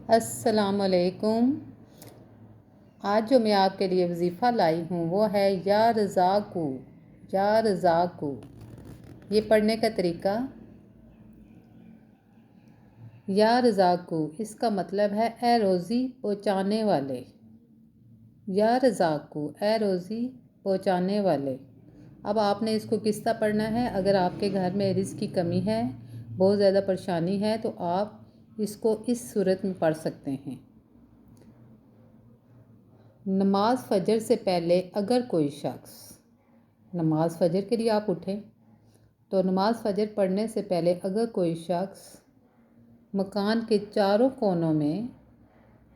السلام علیکم۔ آج جو میں آپ کے لیے وظیفہ لائی ہوں وہ ہے یا رزاقو، یا رزاقو۔ یہ پڑھنے کا طریقہ یا رزاقو، اس کا مطلب ہے اے روزی پہنچانے والے۔ یا رزاقو، اے روزی پہنچانے والے۔ اب آپ نے اس کو کس طرح پڑھنا ہے؟ اگر آپ کے گھر میں رزق کی کمی ہے، بہت زیادہ پریشانی ہے، تو آپ اس کو اس صورت میں پڑھ سکتے ہیں۔ نماز فجر سے پہلے اگر کوئی شخص نماز فجر کے لیے آپ اٹھیں تو نماز فجر پڑھنے سے پہلے اگر کوئی شخص مکان کے چاروں کونوں میں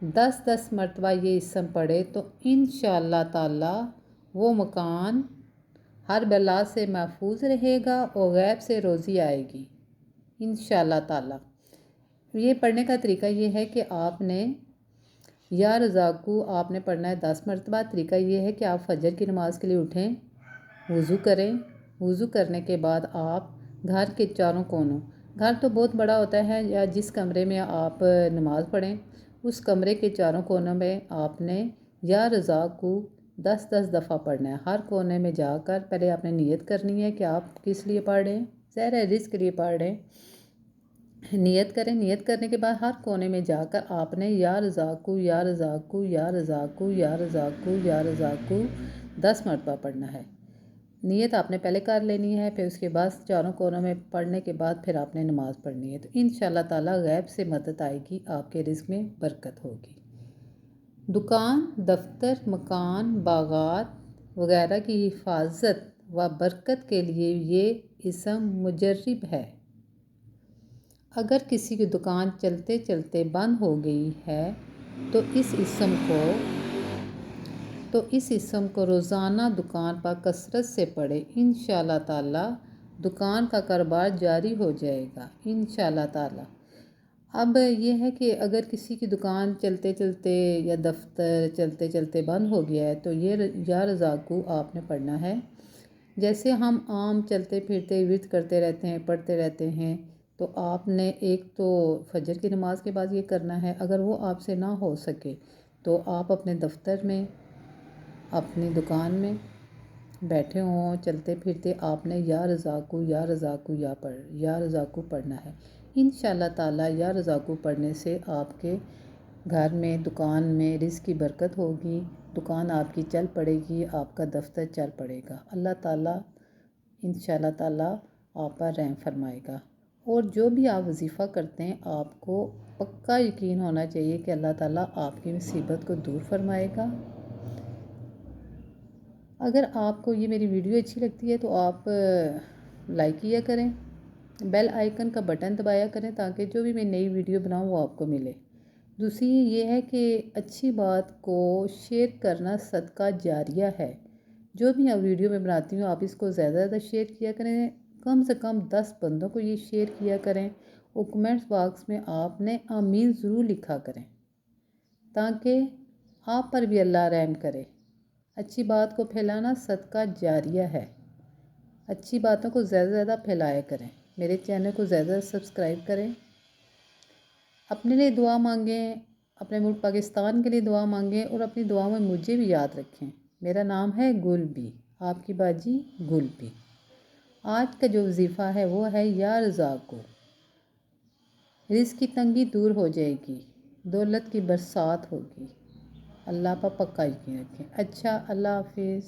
10 مرتبہ یہ اسم پڑھے تو انشاءاللہ تعالی وہ مکان ہر بلا سے محفوظ رہے گا اور غیب سے روزی آئے گی انشاءاللہ تعالی۔ یہ پڑھنے کا طریقہ یہ ہے کہ آپ نے یا رزاقو آپ نے پڑھنا ہے 10 مرتبہ۔ طریقہ یہ ہے کہ آپ فجر کی نماز کے لیے اٹھیں، وضو کریں، وضو کرنے کے بعد آپ گھر کے چاروں کونوں، گھر تو بہت بڑا ہوتا ہے، یا جس کمرے میں آپ نماز پڑھیں اس کمرے کے چاروں کونوں میں آپ نے یا رزاقو 10 دفعہ پڑھنا ہے۔ ہر کونے میں جا کر پہلے آپ نے نیت کرنی ہے کہ آپ کس لیے پڑھ رہے ہیں، ظاہر ہے رزق کے لیے پڑھ رہے ہیں۔ نیت کریں، نیت کرنے کے بعد ہر کونے میں جا کر آپ نے یا رزاقو یا رزاقو یا رزاقو یا رزاقو یا رزاقو 10 مرتبہ پڑھنا ہے۔ نیت آپ نے پہلے کر لینی ہے، پھر اس کے بعد چاروں کونوں میں پڑھنے کے بعد پھر آپ نے نماز پڑھنی ہے، تو انشاءاللہ تعالی غیب سے مدد آئے گی، آپ کے رزق میں برکت ہوگی۔ دکان، دفتر، مکان، باغات وغیرہ کی حفاظت و برکت کے لیے یہ اسم مجرب ہے۔ اگر کسی کی دکان چلتے چلتے بند ہو گئی ہے تو اس اسم کو روزانہ دکان پر کثرت سے پڑھے، انشاءاللہ تعالی دکان کا کاروبار جاری ہو جائے گا انشاءاللہ تعالی۔ اب یہ ہے کہ اگر کسی کی دکان چلتے چلتے یا دفتر چلتے چلتے بند ہو گیا ہے تو یہ یا رزاقو آپ نے پڑھنا ہے۔ جیسے ہم عام چلتے پھرتے ورد کرتے رہتے ہیں، پڑھتے رہتے ہیں، تو آپ نے ایک تو فجر کی نماز کے بعد یہ کرنا ہے۔ اگر وہ آپ سے نہ ہو سکے تو آپ اپنے دفتر میں، اپنی دکان میں بیٹھے ہوں چلتے پھرتے آپ نے یا رزاقو یا رزاقو یا رزاقو پڑھنا ہے۔ انشاءاللہ تعالی یا رزاقو پڑھنے سے آپ کے گھر میں، دکان میں رزق کی برکت ہوگی، دکان آپ کی چل پڑے گی، آپ کا دفتر چل پڑے گا۔ اللہ تعالی انشاءاللہ تعالی آپ پر رحم فرمائے گا۔ اور جو بھی آپ وظیفہ کرتے ہیں آپ کو پکا یقین ہونا چاہیے کہ اللہ تعالی آپ کی مصیبت کو دور فرمائے گا۔ اگر آپ کو یہ میری ویڈیو اچھی لگتی ہے تو آپ لائک کیا کریں، بیل آئیکن کا بٹن دبایا کریں تاکہ جو بھی میں نئی ویڈیو بناؤں وہ آپ کو ملے۔ دوسری یہ ہے کہ اچھی بات کو شیئر کرنا صدقہ جاریہ ہے۔ جو بھی آپ ویڈیو میں بناتی ہوں آپ اس کو زیادہ زیادہ شیئر کیا کریں، کم سے کم 10 بندوں کو یہ شیئر کیا کریں، اور کمنٹس باکس میں آپ نے آمین ضرور لکھا کریں تاکہ آپ پر بھی اللہ رحم کرے۔ اچھی بات کو پھیلانا صدقہ جاریہ ہے۔ اچھی باتوں کو زیادہ زیادہ پھیلایا کریں، میرے چینل کو زیادہ زیادہ سبسکرائب کریں، اپنے لیے دعا مانگیں، اپنے ملک پاکستان کے لیے دعا مانگیں، اور اپنی دعاؤں میں مجھے بھی یاد رکھیں۔ میرا نام ہے گل بی، آپ کی باجی گل بی۔ آج کا جو وظیفہ ہے وہ ہے یا رزاقو۔ رزق کی تنگی دور ہو جائے گی، دولت کی برسات ہوگی۔ اللہ پر پکا یقین رکھیں۔ اچھا، اللہ حافظ۔